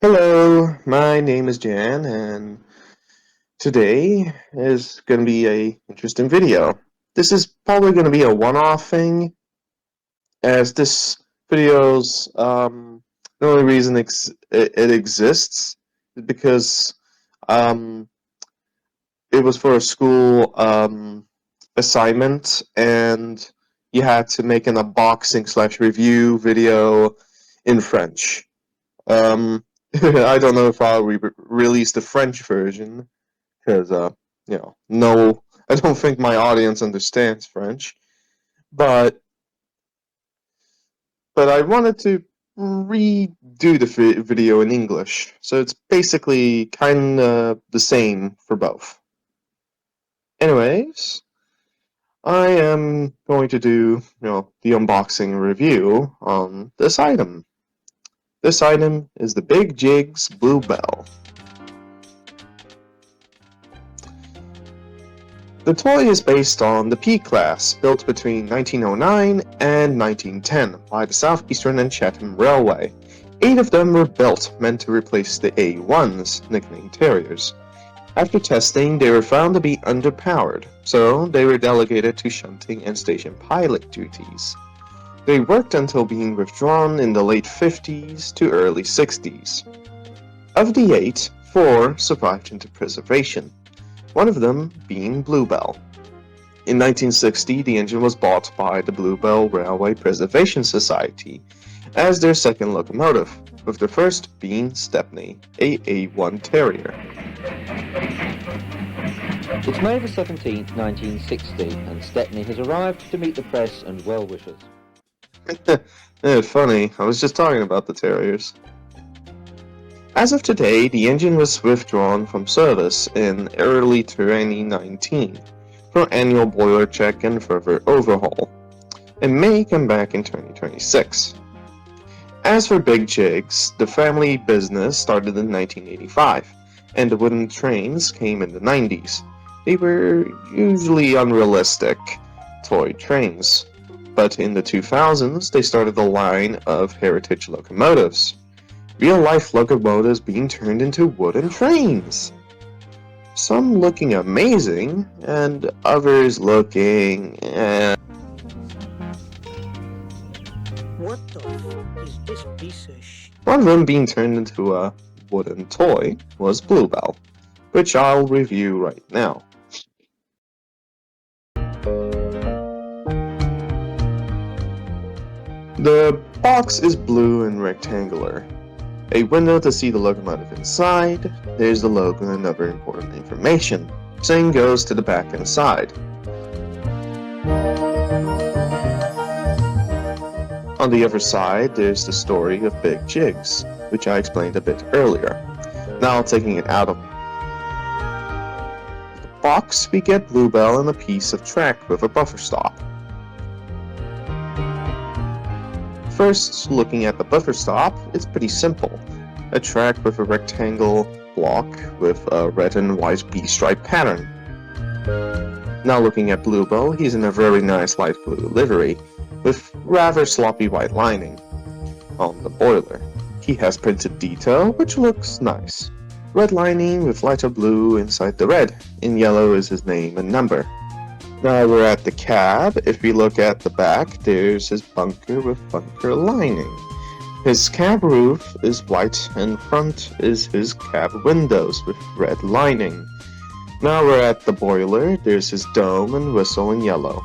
Hello, my name is Jan, and today is going to be a interesting video. This is probably going to be a one-off thing, as this video's the only reason it exists is because um, it was for a school assignment, and you had to make an unboxing/review video in French. I don't know if I'll release the French version because, no, I don't think my audience understands French. But I wanted to redo the video in English, so it's basically kind of the same for both. Anyways, I am going to do, the unboxing review on this item. This item is the Bigjigs Bluebell. The toy is based on the P-Class, built between 1909 and 1910 by the Southeastern and Chatham Railway. 8 of them were built, meant to replace the A1s, nicknamed Terriers. After testing, they were found to be underpowered, so they were delegated to shunting and station pilot duties. They worked until being withdrawn in the late 50s to early 60s. Of the 8, 4 survived into preservation, one of them being Bluebell. In 1960, the engine was bought by the Bluebell Railway Preservation Society as their second locomotive, with the first being Stepney, a A1 Terrier. It's May the 17th, 1960, and Stepney has arrived to meet the press and well-wishers. Funny, I was just talking about the Terriers. As of today, the engine was withdrawn from service in early 2019 for annual boiler check and further overhaul, and may come back in 2026. As for Bigjigs, the family business started in 1985, and the wooden trains came in the 90s. They were usually unrealistic toy trains, but in the 2000s they started a line of heritage locomotives. Real-life locomotives being turned into wooden trains. Some looking amazing, and others looking What the f is this piece of sh? One of them being turned into a wooden toy was Bluebell, which I'll review right now. The box is blue and rectangular. A window to see the locomotive inside. There's the logo and other important information. Same goes to the back and side. On the other side, there's the story of Bigjigs, which I explained a bit earlier. Now taking it out of the box, we get Bluebell and a piece of track with a buffer stop. First, looking at the buffer stop, it's pretty simple. A track with a rectangle block with a red and white B-stripe pattern. Now looking at Bluebell, he's in a very nice light blue livery, with rather sloppy white lining. On the boiler, he has printed detail, which looks nice. Red lining with lighter blue inside the red. In yellow is his name and number. Now we're at the cab. If we look at the back, there's his bunker with bunker lining. His cab roof is white and front is his cab windows with red lining. Now we're at the boiler. There's his dome and whistle in yellow.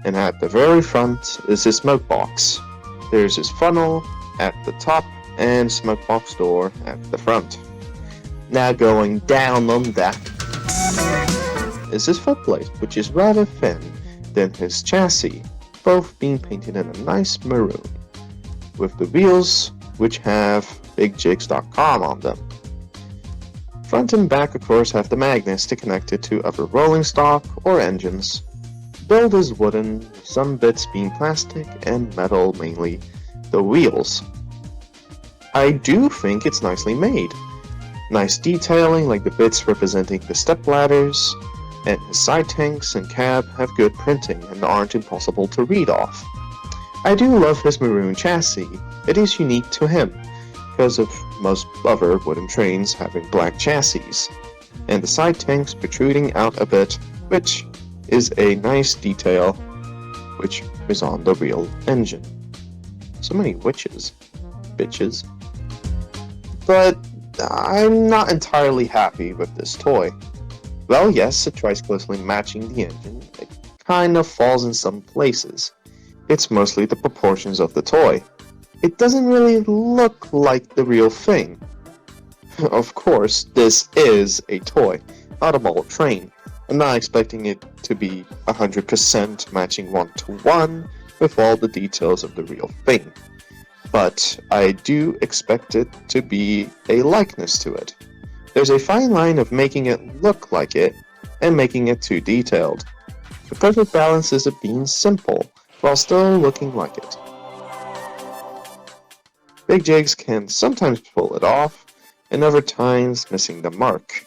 And at the very front is his smoke box. There's his funnel at the top and smoke box door at the front. Now going down on that is his footplate, which is rather thin than his chassis, both being painted in a nice maroon, with the wheels which have Bigjigs.com on them. Front and back of course have the magnets to connect it to other rolling stock or engines. Build is wooden, some bits being plastic and metal, mainly the wheels. I do think it's nicely made. Nice detailing like the bits representing the step ladders, and his side tanks and cab have good printing and aren't impossible to read off. I do love his maroon chassis. It is unique to him, because of most other wooden trains having black chassis, and the side tanks protruding out a bit, which is a nice detail which is on the real engine. So many witches. Bitches. But I'm not entirely happy with this toy. Well, yes, it tries closely matching the engine. It kind of falls in some places. It's mostly the proportions of the toy. It doesn't really look like the real thing. Of course, this is a toy, not a model train. I'm not expecting it to be 100% matching one-to-one with all the details of the real thing. But I do expect it to be a likeness to it. There's a fine line of making it look like it and making it too detailed. The perfect balance is it being simple while still looking like it. Bigjigs can sometimes pull it off, and other times missing the mark.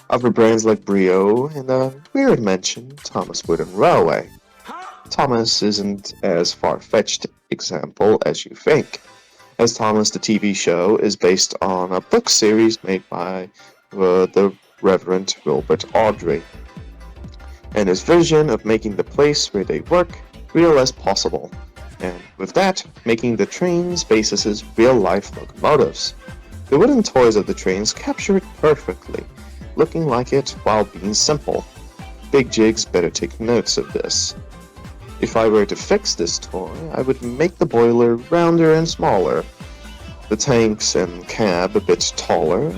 Other brands like Brio and a weird mention, Thomas Wooden Railway. Thomas isn't as far-fetched example as you think, as Thomas the TV show is based on a book series made by the Reverend Wilbert Awdry, and his vision of making the place where they work real as possible, and with that, making the trains' bases as real-life locomotives. The wooden toys of the trains capture it perfectly, looking like it while being simple. Bigjigs better take notes of this. If I were to fix this toy, I would make the boiler rounder and smaller, the tanks and cab a bit taller.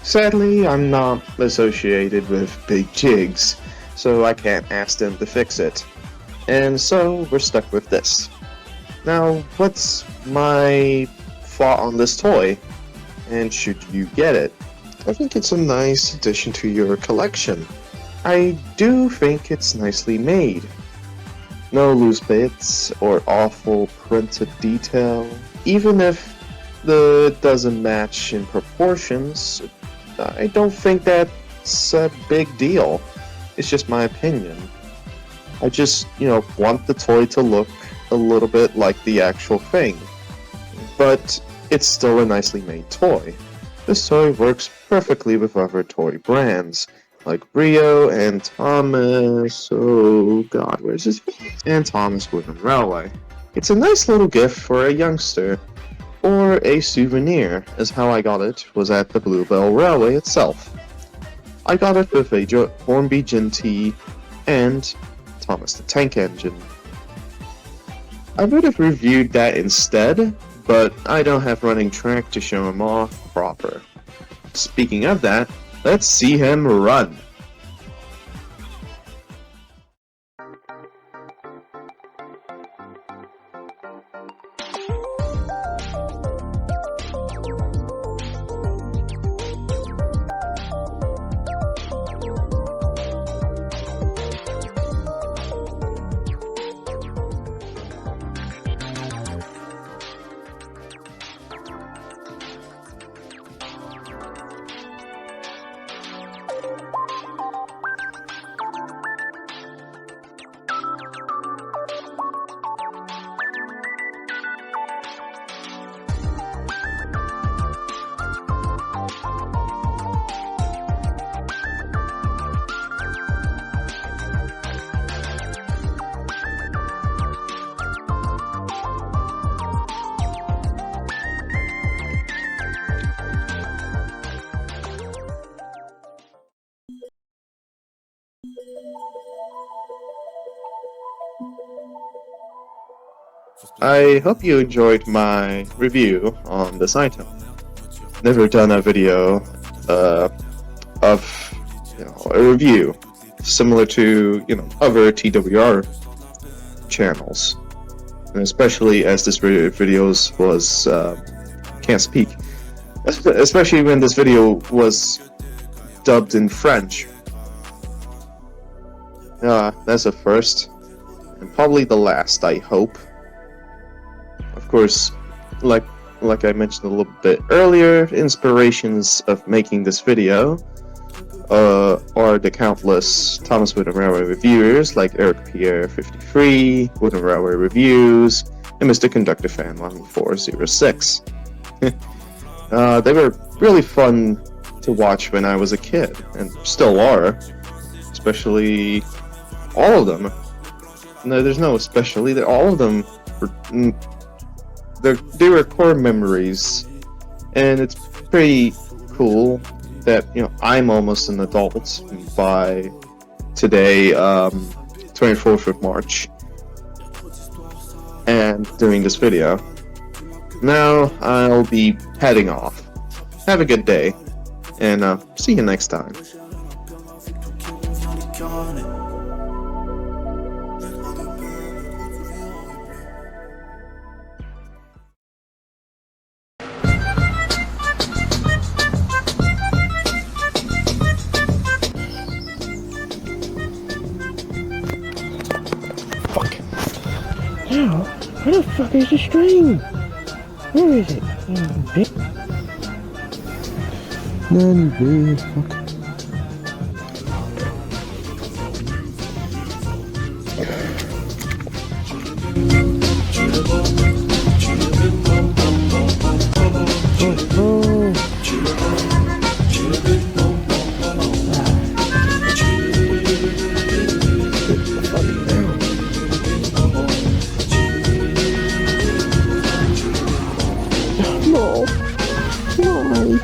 Sadly, I'm not associated with Bigjigs, so I can't ask them to fix it. And so we're stuck with this. Now, what's my thought on this toy? And should you get it? I think it's a nice addition to your collection. I do think it's nicely made. No loose bits or awful printed detail. Even if it doesn't match in proportions, I don't think that's a big deal. It's just my opinion. I just, want the toy to look a little bit like the actual thing. But it's still a nicely made toy. This toy works perfectly with other toy brands, like Brio and Thomas, where's his face? And Thomas Wooden Railway. It's a nice little gift for a youngster, or a souvenir, as how I got it was at the Bluebell Railway itself. I got it with a Hornby GT and Thomas the Tank Engine. I would have reviewed that instead, but I don't have running track to show him off proper. Speaking of that, let's see him run. I hope you enjoyed my review on this item. Never done a video of a review similar to other TWR channels, and especially as this video was can't speak, especially when this video was dubbed in French. That's a first, and probably the last, I hope. Of course, like I mentioned a little bit earlier, inspirations of making this video are the countless Thomas Wooden Railway reviewers like Eric Pierre 53, Wooden Railway Reviews, and Mr. Conductor Fan 1406. They were really fun to watch when I was a kid, and still are. Especially all of them. No, there's no especially. All of them were, they were core memories, and it's pretty cool that I'm almost an adult by today, 24th of March, and doing this video. Now I'll be heading off. Have a good day, and see you next time. Now, where the fuck is the string? Where is it? Nanny, bitch, fuck. No, no,